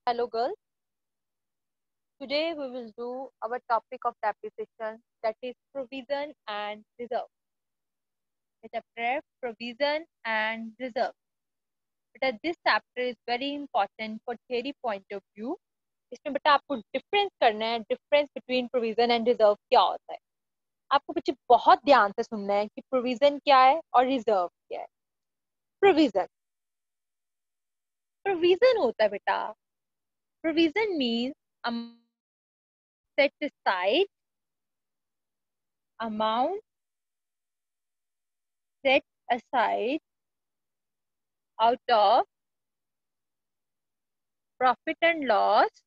Hello girls, today we will do our topic of depreciation, that is provision and reserve. Chapter provision and reserve. But this chapter is very important for theory point of view. इसमें बेटा आपको difference करना है, difference between provision and reserve क्या होता है। आपको बच्चे बहुत ध्यान से सुनना है कि प्रोविजन क्या है और रिजर्व क्या है। प्रोविजन प्रोविजन होता है बेटा, provision means set aside amount set aside out of profit and loss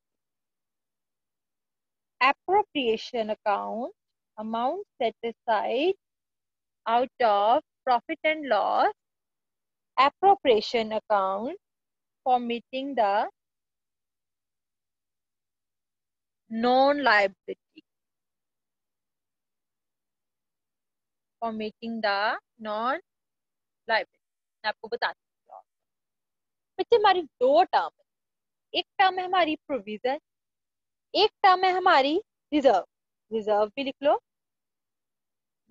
appropriation account, amount set aside out of profit and loss appropriation account for meeting the non-liability, for meeting the non-liability। मैं आपको बताती हूँ बच्चे, हमारी दो term है। एक term है हमारी प्रोविजन, एक टर्म है हमारी रिजर्व। रिजर्व भी लिख लो।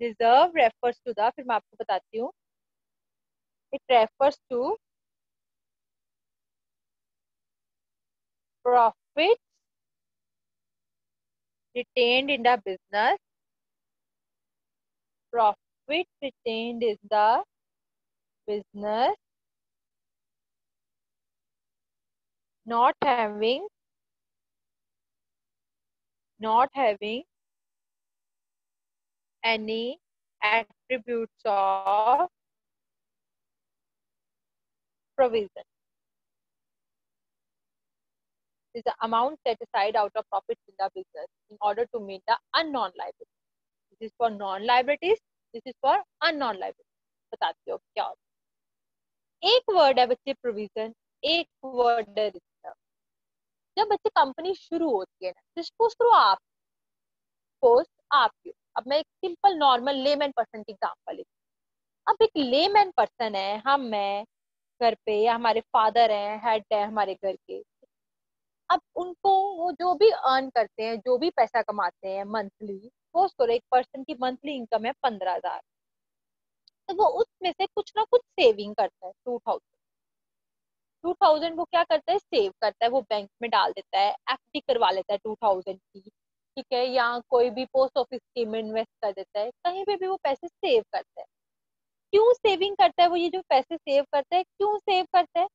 रिजर्व रेफर्स टू द, फिर मैं आपको बताती हूँ, it refers to profits retained in the business, profit retained in the business not having any attributes of provision. Is the amount set aside out of profits in the business in order to meet the unknown liabilities. This is for non liabilities, this is for unknown liabilities। बताती हो क्या होता है। एक word है बच्चे provision, एक word है रिजर्व। जब बच्चे कंपनी शुरू होती है ना, सपोज करो आप, अब मैं एक सिंपल नॉर्मल लेमैन पर्सन की एग्जांपल लेती हूँ। अब एक लेमैन पर्सन है, मैं घर पे, या हमारे फादर हैं, हेड है हमारे घर के। अब उनको वो जो भी अर्न करते हैं, जो भी पैसा कमाते हैं मंथली, सपोज करो एक पर्सन की मंथली इनकम है 15,000, तो वो उसमें से कुछ ना कुछ सेविंग करता है। 2000 वो क्या करता है, सेव करता है, वो बैंक में डाल देता है, एफडी करवा लेता है 2000 की, ठीक है, या कोई भी पोस्ट ऑफिस स्कीम में इन्वेस्ट कर देता है, कहीं पे भी वो पैसे सेव करता है। क्यों सेविंग करता है वो, ये जो पैसे सेव करता है क्यों सेव करता है,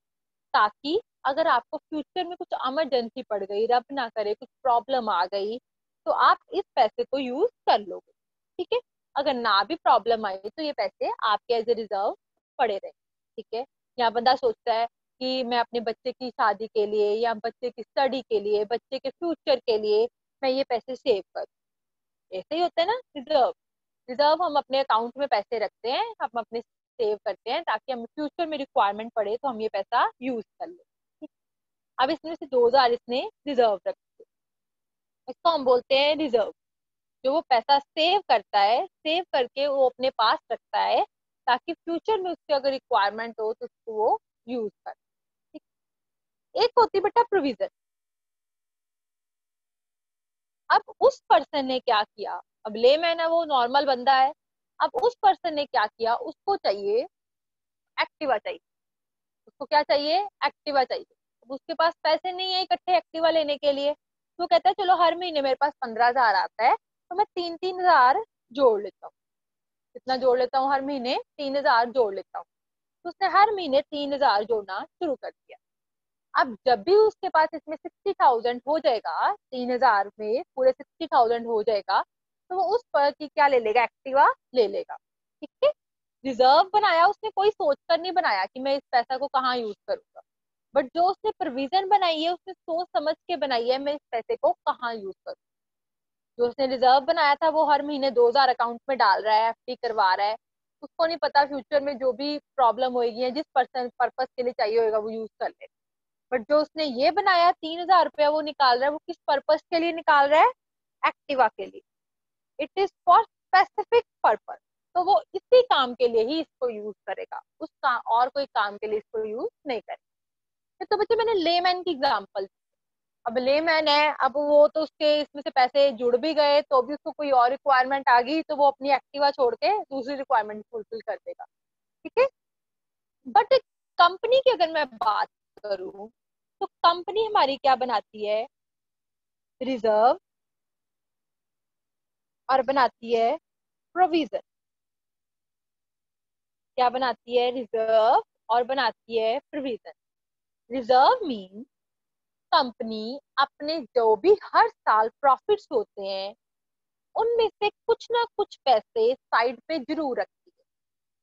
ताकि अगर आपको फ्यूचर में कुछ इमरजेंसी पड़ गई, रब ना करे कुछ प्रॉब्लम आ गई, तो आप इस पैसे को यूज कर लोगे। ठीक है, अगर ना भी प्रॉब्लम आई तो ये पैसे आपके एज ए रिजर्व पड़े रहे। ठीक है, यहाँ बंदा सोचता है कि मैं अपने बच्चे की शादी के लिए, या बच्चे की स्टडी के लिए, बच्चे के फ्यूचर के लिए मैं ये पैसे सेव करूँ। ऐसे ही होता है ना रिजर्व। रिजर्व हम अपने अकाउंट में पैसे रखते हैं, हम अपने सेव करते हैं, ताकि हमें फ्यूचर में रिक्वायरमेंट पड़े तो हम ये पैसा यूज कर ले। अब इसमें से 2000 इसने रिजर्व रखे, इसको हम बोलते हैं रिजर्व। जो वो पैसा सेव करता है, सेव करके वो अपने पास रखता है, ताकि फ्यूचर में उसकी अगर रिक्वायरमेंट हो तो उसको वो यूज कर। एक होती बेटा प्रोविजन। अब उस पर्सन ने क्या किया, अब लेमैन है, वो नॉर्मल बंदा है। अब उस पर्सन ने क्या किया, उसको चाहिए एक्टिवा चाहिए। उसको क्या चाहिए, एक्टिवा चाहिए। अब उसके पास पैसे नहीं है इकट्ठे एक्टिवा लेने के लिए, तो वो कहता है चलो हर महीने मेरे पास 15,000 आता है, तो मैं 3-3 हजार जोड़ लेता हूँ। कितना जोड़ लेता हूँ, हर महीने 3,000 जोड़ लेता हूँ। तो उसने हर महीने 3,000 जोड़ना शुरू कर दिया। अब जब भी उसके पास इसमें 60,000 हो जाएगा, 3,000 में पूरे 60,000 हो जाएगा, तो वो उस पर की क्या ले लेगा, एक्टिवा ले लेगा। ठीक है, रिजर्व बनाया उसने, कोई सोच कर नहीं बनाया कि मैं इस पैसा को कहाँ यूज करूंगा, बट जो उसने प्रोविजन बनाई है उसने सोच समझ के बनाई है, मैं इस पैसे को कहाँ यूज करूँ। जो उसने रिजर्व बनाया था वो हर महीने 2,000 अकाउंट में डाल रहा है, एफडी करवा रहा है। उसको नहीं पता फ्यूचर में जो भी प्रॉब्लम होगी या जिस पर्सन पर्पज के लिए चाहिए होगा वो यूज कर ले। बट जो उसने ये बनाया 3,000 रुपया वो निकाल रहा है, वो किस पर्पज के लिए निकाल रहा है, एक्टिवा के लिए। It is for specific purpose, तो वो इसी काम के लिए ही इसको यूज करेगा, उस काम और कोई काम के लिए इसको यूज नहीं करेगा। तो बच्चे मैंने लेमैन की एग्जांपल, अब लेमैन है, अब वो तो उसके इसमें से पैसे जुड़ भी गए तो भी उसको कोई और रिक्वायरमेंट आ गई तो वो अपनी एक्टिवा छोड़ के दूसरी रिक्वायरमेंट फुलफिल कर देगा, ठीक है। बट कंपनी की अगर मैं बात करूं तो कंपनी हमारी क्या बनाती है, रिजर्व और बनाती है प्रोविजन। क्या बनाती है, रिजर्व और बनाती है प्रोविजन। रिजर्व मीन कंपनी अपने जो भी हर साल प्रॉफिट्स होते हैं उनमें से कुछ ना कुछ पैसे साइड पे जरूर रखती है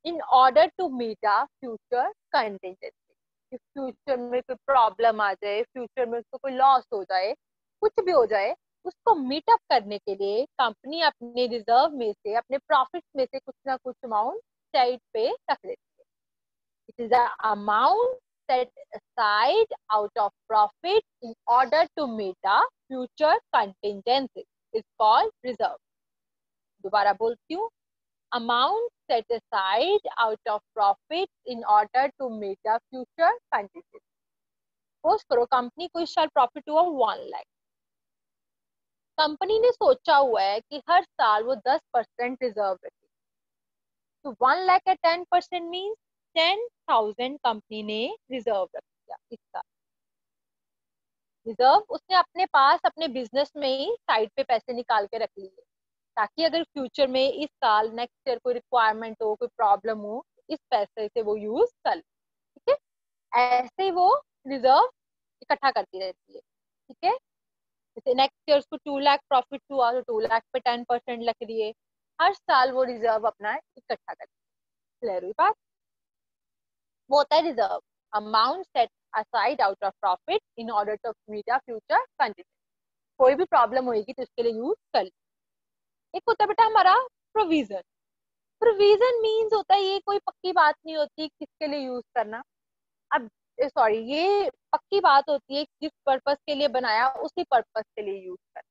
in order to meet a future contingency. Future में कोई प्रॉब्लम आ जाए, फ्यूचर में उसको कोई लॉस हो जाए, कुछ भी हो जाए, उसको मीटअप करने के लिए कंपनी अपने रिजर्व में से, अपने प्रॉफिट में से कुछ ना कुछ अमाउंट साइड पे रख लेती है। It is the amount set aside out of profit in order to meet a future contingency is called reserve. दोबारा बोलती हूँ, amount set aside out of profit in order to meet a future contingency. Suppose करो company को इस साल profit हुआ 1 lakh. Company ने सोचा हुआ है कि हर साल वो 10% रिजर्व रखे, तो 1 लाख का 10% मीन्स 10,000 कंपनी ने रिजर्व रख दिया इस साल। रिजर्व उसने अपने पास अपने बिजनेस में ही साइड पे पैसे निकाल के रख लिए ताकि अगर फ्यूचर में इस साल नेक्स्ट ईयर कोई रिक्वायरमेंट हो, कोई प्रॉब्लम हो, इस पैसे से वो यूज कर ले, ठीक है। ऐसे ही वो रिजर्व इकट्ठा करती रहती है, ठीक है। जैसे नेक्स्ट ईयर उसको 2 लाख प्रॉफिट हुआ तो 2 लाख पे 10% लग रही है, हर साल वो रिजर्व अपना इकट्ठा करती है। क्लियर हुई बात। वो होता है reserve, amount set aside out of profit in order to meet a future condition. कोई भी प्रॉब्लम होगी तो उसके लिए यूज कर। एक होता है बेटा हमारा प्रोविजन। प्रोविजन मीन्स होता है, ये कोई पक्की बात नहीं होती किसके लिए यूज करना। अब सॉरी, ये पक्की बात होती है जिस पर्पस के लिए बनाया उसी पर्पस के लिए यूज करना।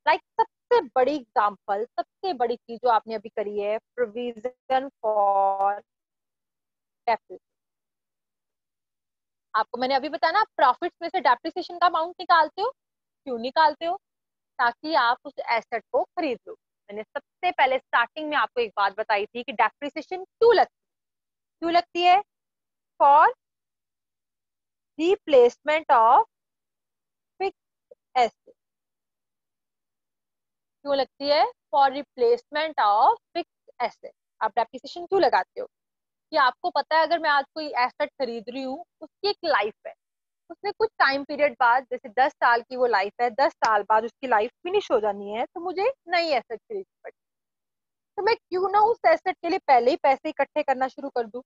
लाइक सबसे बड़ी एग्जांपल, सबसे बड़ी चीज जो आपने अभी करी है, प्रोविजन फॉर डेप्रिसिएशन। आपको मैंने अभी बताया ना, प्रॉफिट्स में से डेप्रिसिएशन का अमाउंट निकालते हो। क्यों निकालते हो? ताकि आप उस एसेट को खरीद लो। मैंने सबसे पहले स्टार्टिंग में आपको एक बात बताई थी कि डेप्रिसिएशन क्यों लगती है? For replacement of fixed asset. क्यों लगती है? For replacement of fixed asset. आप डेप्रिसिएशन क्यों लगाते हो? कि आपको पता है अगर मैं आज कोई एसेट खरीद रही हूँ उसकी एक लाइफ है, उसने कुछ टाइम पीरियड बाद, जैसे 10 साल की वो लाइफ है, 10 साल बाद उसकी लाइफ फिनिश हो जानी है तो मुझे नई एसेट खरीदनी पड़ेगी। तो मैं क्यों ना उस एसेट के लिए पहले ही पैसे इकट्ठे करना शुरू कर दूं।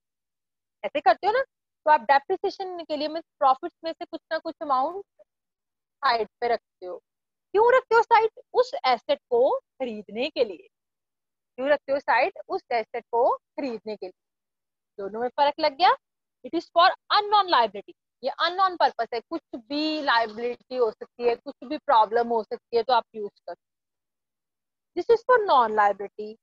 ऐसे करते हो ना। तो आप डेप्रिसिएशन के लिए मैं प्रॉफिट्स में से कुछ ना कुछ अमाउंट साइड पे रखते हो। क्यों रखते हो साइड? उस एसेट को खरीदने के लिए। क्यों रखते हो साइड? उस एसेट को खरीदने के लिए। दोनों में फर्क लग गया। It is for unknown liability. ये अननोन पर्पस है, कुछ भी लाइबिलिटी हो सकती है, कुछ भी प्रॉब्लम हो सकती है तो आप यूज कर। This is for non liability,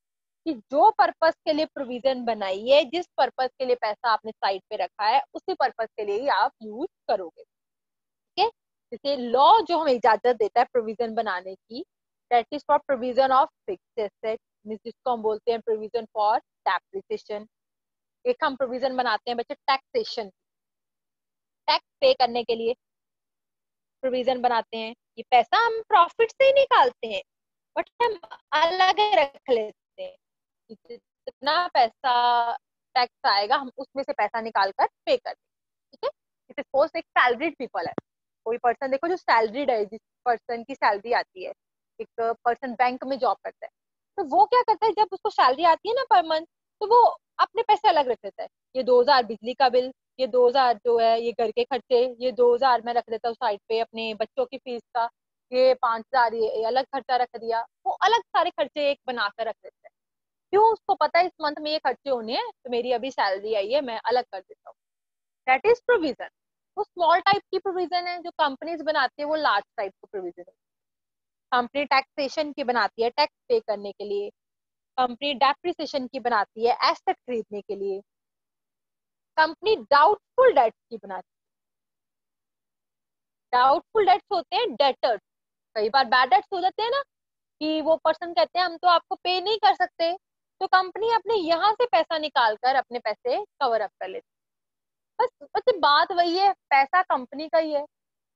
कि जो पर्पस के लिए प्रोविजन बनाई है, जिस पर्पस के लिए पैसा आपने साइड पे रखा है उसी पर्पस के लिए ही आप यूज करोगे, ठीक है। जैसे लॉ जो हमें इजाजत देता है प्रोविजन बनाने की, that is for provision of fixed asset, जिसको हम बोलते हैं प्रोविजन फॉर डेप्रिसिएशन। एक हम प्रोविजन बनाते हैं बच्चे टैक्सेशन, टैक्स पे करने के लिए प्रोविजन बनाते हैं। ये पैसा हम प्रॉफिट से ही निकालते हैं बट हम अलग रख लेते हैं कि जितना पैसा टैक्स आएगा हम उसमें से पैसा निकाल कर पे कर दें, ठीक है। सपोज एक सैलरीड पीपल है, कोई पर्सन देखो जो सैलरीड है, जिस पर्सन की सैलरी आती है, एक पर्सन बैंक में जॉब करता है, तो वो क्या करता है जब उसको सैलरी आती है ना पर मंथ, तो वो अपने पैसे अलग रख देता है। ये 2,000 बिजली का बिल, ये 2,000 जो है ये घर के खर्चे, ये 2,000 मैं रख देता हूँ साइड पे अपने बच्चों की फीस का, ये 5,000 ये अलग खर्चा रख दिया। वो अलग सारे खर्चे एक बनाकर रख देता है। क्यों? उसको पता है इस मंथ में ये खर्चे होने हैं तो मेरी अभी सैलरी आई है मैं अलग कर देता हूँ। That is provision. वो स्मॉल टाइप की प्रोविजन है, जो कंपनीज बनाती है वो लार्ज टाइप की प्रोविजन है। कंपनी टैक्सेशन की बनाती है टैक्स पे करने के लिए, कंपनी डेप्रिसिएशन की बनाती है एसेट खरीदने के लिए, कंपनी डाउटफुल डेट की बनाती डाउटफुल डेट्स होते हैं डेटर्स, कई बार बैड डेट्स हो जाते हैं ना, कि वो पर्सन कहते हैं हम तो आपको पे नहीं कर सकते, तो कंपनी अपने यहाँ से पैसा निकाल कर अपने पैसे कवर अप कर लेती है। बस बस बात वही है, पैसा कंपनी का ही है,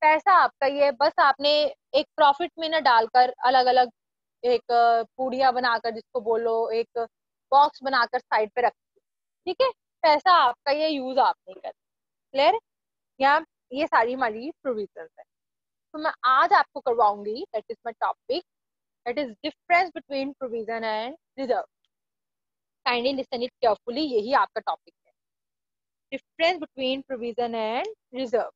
पैसा आपका ही है, बस आपने एक प्रॉफिट में ना डालकर अलग अलग एक पूड़ियाँ बनाकर जिसको बोलो, एक बॉक्स बनाकर साइड पे रख, ठीक है, पैसा आपका, ये यूज आप नहीं करते। क्लियर? यहाँ ये सारी हमारी प्रोविजन है। तो मैं आज आपको करवाऊंगी, that is my topic, that is difference between provision and reserve. Kindly listen it carefully, यही आपका टॉपिक है, difference between provision and reserve.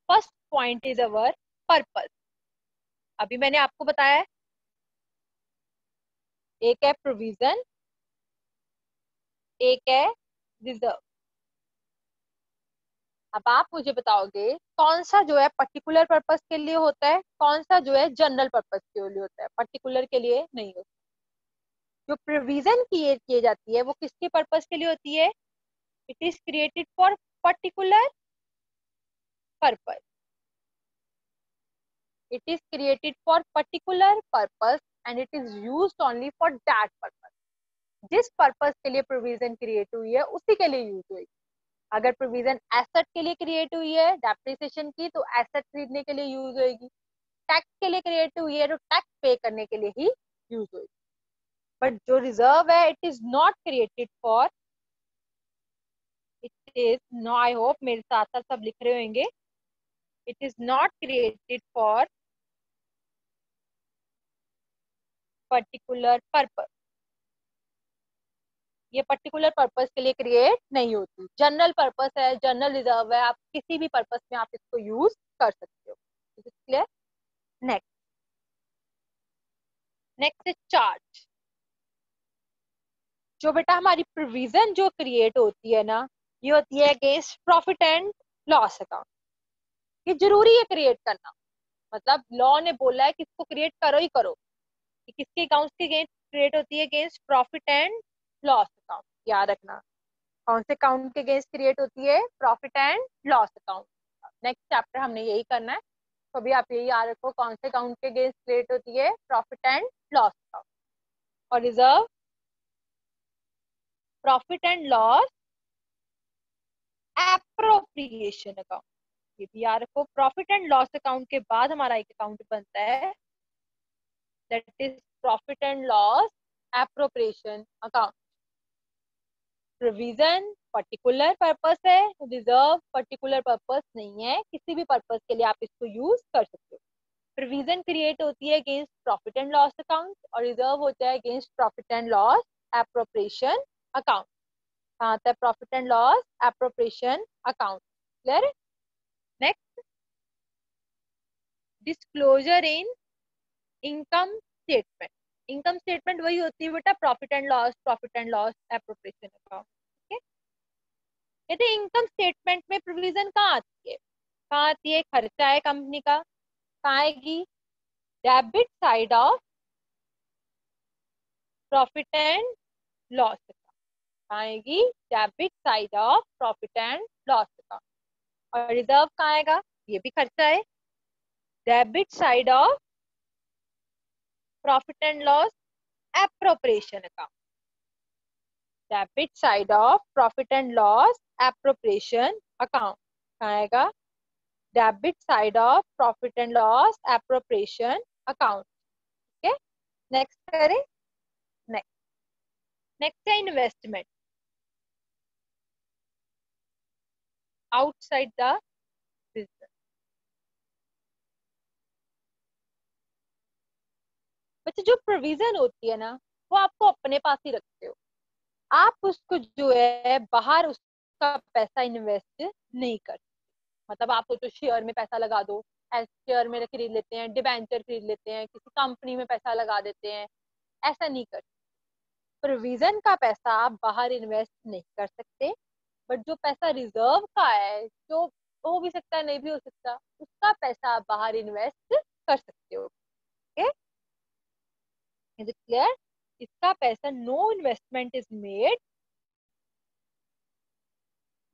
First point is our purpose. अभी मैंने आपको बताया, एक है प्रोविजन, एक है रिजर्व। अब आप मुझे बताओगे कौन सा जो है पर्टिकुलर पर्पस के लिए होता है, कौन सा जो है जनरल पर्पस के लिए होता है, पर्टिकुलर के लिए नहीं होता। जो प्रोविजन क्रिएट की जाती है वो किसके पर्पस के लिए होती है? It is created for particular purpose, it is created for particular purpose and it is used only for that purpose. जिस पर्पस के लिए प्रोविजन क्रिएट हुई है उसी के लिए यूज हुई। अगर प्रोविजन एसेट के लिए क्रिएट हुई है डेप्रिसिएशन की, तो एसेट खरीदने के लिए यूज होगी। टैक्स के लिए क्रिएट हुई है तो टैक्स पे करने के लिए ही यूज होगी। बट जो रिजर्व है it is not created for, it is no, I hope मेरे साथ साथ सब लिख रहे होंगे, it is not created for particular purpose. ये पर्टिकुलर पर्पस के लिए क्रिएट नहीं होती, जनरल पर्पस है, जनरल रिजर्व है, आप किसी भी पर्पस में आप इसको यूज कर सकते हो। Clear? Next, next is charge. जो बेटा हमारी प्रोविजन जो क्रिएट होती है ना, ये होती है against profit and loss account. ये जरूरी है क्रिएट करना, मतलब लॉ ने बोला है कि इसको क्रिएट करो ही करो। ये किसके अकाउंट के अगेंस्ट क्रिएट होती है? Against profit and loss account. याद रखना, कौन से अकाउंट के अगेंस्ट क्रिएट होती है? Profit and loss account. Next chapter हमने यही करना है, तो अभी आप यही याद रखो, कौन से अकाउंट के अगेंस्ट क्रिएट होती है? Profit and loss account. और reserve, profit and loss appropriation account. ये भी याद रखो, प्रॉफिट एंड लॉस अकाउंट के बाद हमारा एक अकाउंट बनता है, that is profit and loss appropriation account. Provision particular purpose है, रिजर्व पर्टिकुलर पर्पस नहीं है, किसी भी पर्पस के लिए आप इसको यूज कर सकते हो। प्रोविजन क्रिएट होती है against profit and loss account और रिजर्व होता है against profit and loss appropriation account. कहाँ आता है profit and loss appropriation account? Clear? Next, disclosure in income statement. Income statement वही होती है बेटा, profit and loss appropriation account. ठीक है, कहते हैं इनकम स्टेटमेंट में प्रोविजन कहाँ आती है? कहाँ आती है? खर्चा है कंपनी का, कहाँ आएगी? Debit side of profit and loss account. कहाँ आएगी? Debit side of profit and loss account. और रिजर्व कहाँ आएगा? ये भी खर्चा है, debit side of profit and loss appropriation account. Debit side of profit and loss appropriation account कहाँ आएगा? Debit side of profit and loss appropriation account. ठीक है, नेक्स्ट करें। नेक्स्ट, नेक्स्ट है इन्वेस्टमेंट आउटसाइड द बिजनेस। बच्चे जो provision होती है ना, वो आपको अपने पास ही रखते हो, आप उसको जो है बाहर उसका पैसा इन्वेस्ट नहीं कर। मतलब आप सोचो शेयर में पैसा लगा दो, शेयर में खरीद लेते हैं, डिबेंचर खरीद लेते हैं, किसी कंपनी में पैसा लगा देते हैं, ऐसा नहीं कर। प्रोविजन का पैसा आप बाहर इन्वेस्ट नहीं कर सकते, बट जो पैसा रिजर्व का है, जो हो भी सकता है नहीं भी हो सकता, उसका पैसा आप बाहर इन्वेस्ट कर सकते हो। Okay, is it clear? इसका पैसा, no investment is made,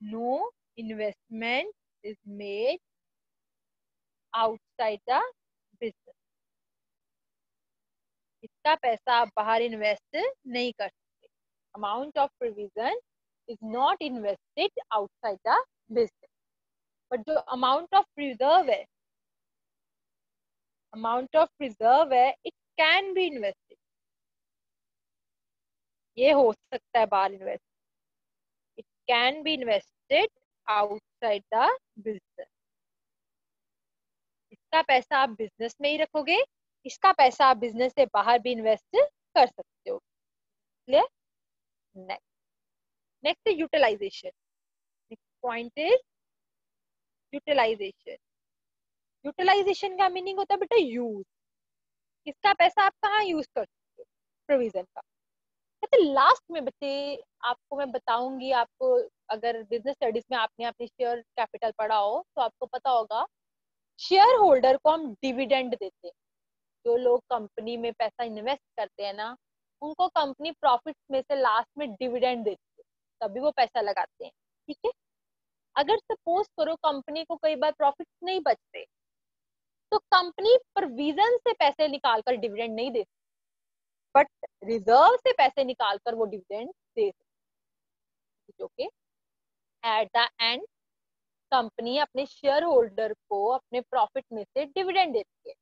no investment is made outside the business. इसका पैसा आप बाहर इन्वेस्ट नहीं कर सकते। Amount of provision is not invested outside the business. But जो अमाउंट ऑफ रिजर्व है, इट कैन बी इन्वेस्टेड। ये हो सकता है बाहर invest. It can be invested outside the business. इसका पैसा आप बिजनेस में ही रखोगे, इसका पैसा आप बिजनेस से बाहर भी इन्वेस्ट कर सकते हो। क्लियर? नेक्स्ट नेक्स्ट है utilization. Next point is utilization. Utilization का मीनिंग होता है बेटा यूज। इसका पैसा आप कहाँ यूज कर सकते हो? प्रोविजन का। कहते लास्ट में बच्चे आपको मैं बताऊंगी, आपको अगर बिजनेस स्टडीज में आपने अपनी शेयर कैपिटल पढ़ा हो तो आपको पता होगा, शेयर होल्डर को हम डिविडेंड देते हैं। जो लोग कंपनी में पैसा इन्वेस्ट करते हैं ना, उनको कंपनी प्रॉफिट में से लास्ट में डिविडेंड देती है, तभी वो पैसा लगाते हैं। ठीक है? अगर सपोज करो कंपनी को कई बार प्रॉफिट नहीं बचते, तो कंपनी प्रोविजन से पैसे निकालकर डिविडेंड नहीं दे, बट रिजर्व से पैसे निकालकर वो डिविडेंड दे सकती। जो कि एट द एंड कंपनी अपने शेयर होल्डर को अपने प्रॉफिट में से डिविडेंड देती है।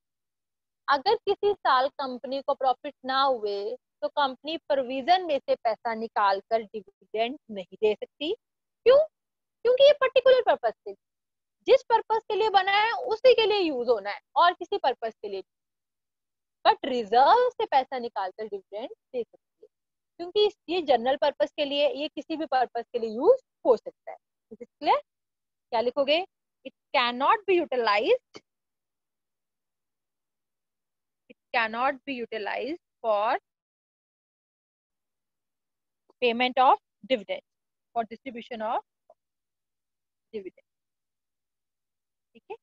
अगर किसी साल कंपनी को प्रॉफिट ना हुए तो कंपनी प्रोविजन में से पैसा निकाल कर डिविडेंड नहीं दे सकती। क्यों? क्योंकि ये पर्टिकुलर पर्पज से, जिस पर्पज के लिए बना है उसी के लिए यूज होना है, और किसी पर्पज के लिए। बट रिजर्व से पैसा निकाल कर डिविडेंड दे सकती है, क्योंकि ये जनरल पर्पज के लिए, ये किसी भी पर्पज के लिए यूज हो सकता है। क्लियर? क्या लिखोगे? It can not be utilized, it cannot be utilized for payment of dividend, for distribution of dividend. ठीक है?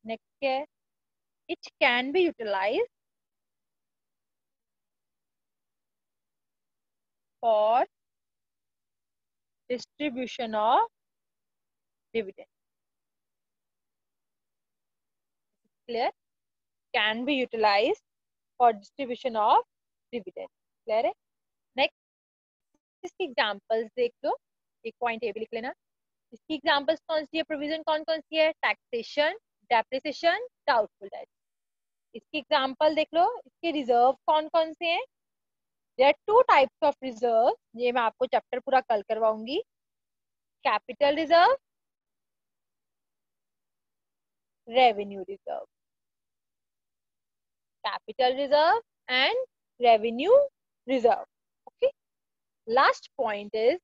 नेक्स्ट क्या है? It can be utilize for distribution of dividend. Clear? Can be utilize for distribution of dividend. Clear है? Next इसकी examples देख लो, एक point ये भी लिख लेना। इसकी एग्जांपल्स कौन सी है, प्रोविजन कौन कौन सी है? Taxation, depreciation, doubtful debt. इसकी एग्जांपल देख लो। इसके रिजर्व कौन कौन से हैं? There are two types of reserve, ये मैं आपको चैप्टर पूरा कल करवाऊंगी। Capital reserve, revenue reserve. Capital reserve and revenue reserve. Okay. Last point is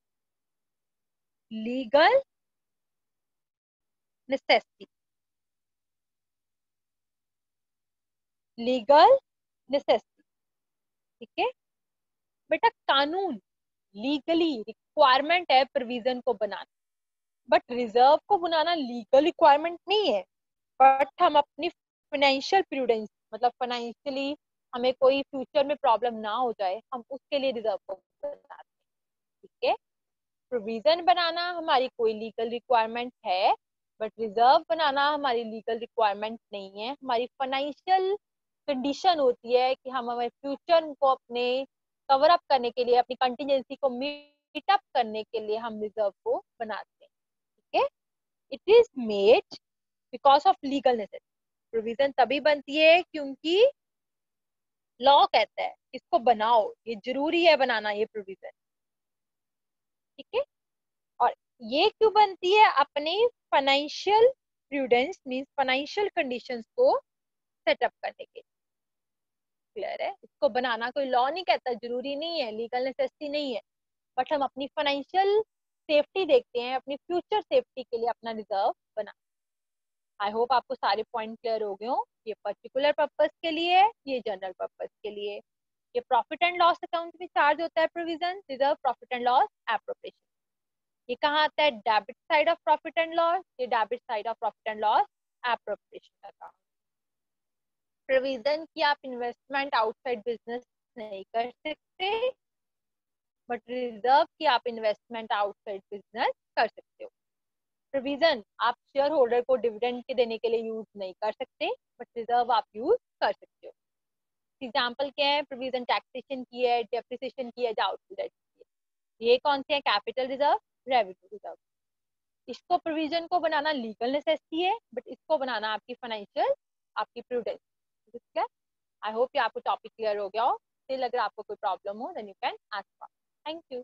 legal necessity. Legal necessity. ठीक है बेटा, कानून लीगली रिक्वायरमेंट है प्रोविजन को बनाना, बट रिजर्व को बनाना लीगल रिक्वायरमेंट नहीं है। बट हम अपनी फाइनेंशियल प्रूडेंस, मतलब फाइनेंशियली हमें कोई फ्यूचर में प्रॉब्लम ना हो जाए, हम उसके लिए रिजर्व को बनाते हैं। ठीक है? प्रोविजन बनाना हमारी कोई लीगल रिक्वायरमेंट है, बट रिजर्व बनाना हमारी लीगल रिक्वायरमेंट नहीं है। हमारी फाइनेंशियल कंडीशन होती है कि हम हमारे फ्यूचर को अपने कवर अप करने के लिए, अपनी कंटीजेंसी को मीट अप करने के लिए हम रिजर्व को बनाते हैं। ठीक है? It is made because of legal necessity. Provision तभी बनती है क्योंकि लॉ कहता है इसको बनाओ, ये जरूरी है बनाना ये प्रोविजन। ठीक है? और ये क्यों बनती है? अपने financial prudence means financial conditions को सेटअप करने के लिए। क्लियर है? इसको बनाना कोई लॉ नहीं कहता, जरूरी नहीं है, लीगल नेसेसिटी नहीं है, बट हम अपनी फाइनेंशियल सेफ्टी देखते हैं, अपनी फ्यूचर सेफ्टी के लिए अपना रिजर्व बना। आई होप आपको सारे पॉइंट क्लियर हो गए हो। ये पर्टिकुलर पर्पस के लिए, ये जनरल पर्पस के लिए। ये प्रॉफिट एंड लॉस अकाउंट में चार्ज होता है provision, reserve, profit and loss, appropriation. ये कहाँ आता है? Debit side of profit and loss. ये debit side of profit and loss, appropriation account. Provision की आप इन्वेस्टमेंट आउटसाइड बिजनेस नहीं कर सकते, बट रिजर्व की आप इन्वेस्टमेंट आउटसाइड बिजनेस कर सकते हो। प्रोविजन आप शेयर होल्डर को डिविडेंड के देने के लिए यूज नहीं कर सकते, बट रिजर्व आप यूज कर सकते हो। एग्जाम्पल क्या है, प्रोविजन टैक्सेशन की है, डेप्रिसिएशन की है, डाउटफुल डेट की है। ये कौन से है, कैपिटल रिजर्व, रेवेन्यू रिजर्व। इसको प्रोविजन को बनाना लीगल नेसेसिटी है, बट इसको बनाना आपकी फाइनेंशियल, आपकी प्रूडेंस। ठीक है, आई होप ये आपको टॉपिक क्लियर हो गया हो। स्टिल अगर आपको कोई प्रॉब्लम हो then you can ask. Thank you.